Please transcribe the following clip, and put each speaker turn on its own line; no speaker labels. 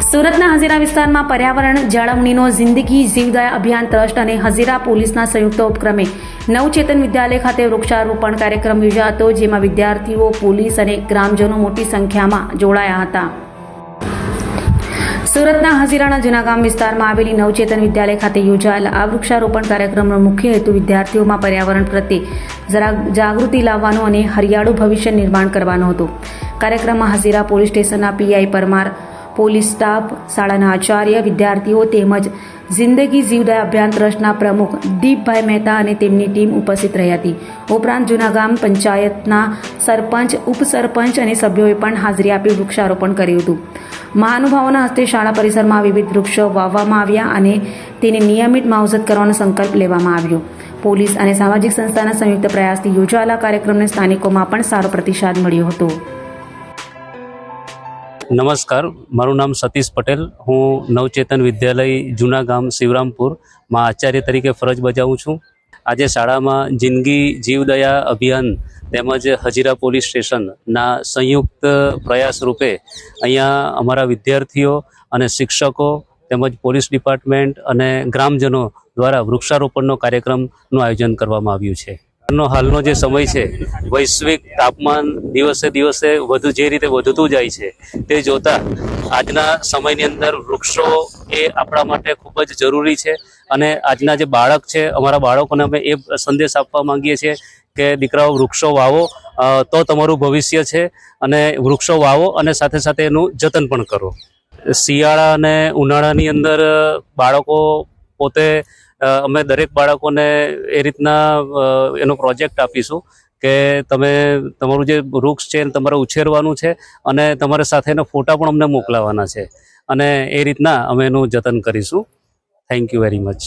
સુરતના હજીરા વિસ્તારમાં પર્યાવરણ જાળવણીનો જિંદગી જીવદયા અભિયાન ટ્રસ્ટ અને હજીરા પોલીસના સંયુક્ત ઉપક્રમે નવચેતન વિદ્યાલય ખાતે વૃક્ષારોપણ કાર્યક્રમ યોજાયો હતો, જેમાં વિદ્યાર્થીઓ, પોલીસ અને ગ્રામજનો મોટી સંખ્યામાં જોડાયા હતા. સુરતના હજીરાના જૂનાગામ વિસ્તારમાં આવેલી નવચેતન વિદ્યાલય ખાતે યોજાયેલા આ વૃક્ષારોપણ કાર્યક્રમનો મુખ્ય હેતુ વિદ્યાર્થીઓમાં પર્યાવરણ પ્રત્યે જાગૃતિ લાવવાનો અને હરિયાળું ભવિષ્ય નિર્માણ કરવાનો હતો. કાર્યક્રમમાં હજીરા પોલીસ સ્ટેશનના પીઆઈ પરમાર, પોલીસ સ્ટાફ, શાળાના આચાર્ય, વિદ્યાર્થીઓ તેમજ જિંદગી જીવદયા અભિયાન ટ્રસ્ટના પ્રમુખ દીપભાઈ મહેતા અને તેમની ટીમ ઉપસ્થિત રહી હતી. ઉપરાંત જૂનાગામ પંચાયતના સરપંચ, ઉપસરપંચ અને સભ્યોએ પણ હાજરી આપી વૃક્ષારોપણ કર્યું હતું. મહાનુભાવોના હસ્તે શાળા પરિસરમાં વિવિધ વૃક્ષો વાવવામાં આવ્યા અને તેની નિયમિત માવજત કરવાનો સંકલ્પ લેવામાં આવ્યો. પોલીસ અને સામાજિક સંસ્થાના સંયુક્ત પ્રયાસથી યોજાયેલા કાર્યક્રમને સ્થાનિકોમાં પણ સારો પ્રતિસાદ મળ્યો હતો.
નમસ્કાર, મારું નામ સતીશ પટેલ. હું નવચેતન વિદ્યાલય જૂનાગામ શિવરામપુરમાં આચાર્ય તરીકે ફરજ બજાવું છું. આજે શાળામાં જિંદગી જીવદયા અભિયાન તેમજ હજીરા પોલીસ સ્ટેશનના સંયુક્ત પ્રયાસ રૂપે અહીંયા અમારા વિદ્યાર્થીઓ અને શિક્ષકો તેમજ પોલીસ ડિપાર્ટમેન્ટ અને ગ્રામજનો દ્વારા વૃક્ષારોપણનો કાર્યક્રમનું આયોજન કરવામાં આવ્યું છે. હાલનો જે સમય છે, વૈશ્વિક તાપમાન દિવસે દિવસે જે રીતે વધતું જાય છે, તે જોતા આજના સમયની અંદર વૃક્ષો એ આપણા માટે ખૂબ જ જરૂરી છે. અને આજના જે બાળક છે, અમારા બાળકોને અમે એ સંદેશ આપવા માંગીએ છીએ કે દીકરાઓ, વૃક્ષો વાવો તો તમારું ભવિષ્ય છે, અને વૃક્ષો વાવો અને સાથે સાથે એનું જતન પણ કરો. શિયાળા અને ઉનાળાની અંદર બાળકો પોતે અમે દરેક બાળકોને એ રીતના એનો પ્રોજેક્ટ આપીશું કે તમે તમારું જે વૃક્ષ છે તમારે ઉછેરવાનું છે અને તમારે સાથે એના ફોટા પણ અમને મોકલાવાના છે, અને એ રીતના અમે એનું જતન કરીશું. Thank you very much.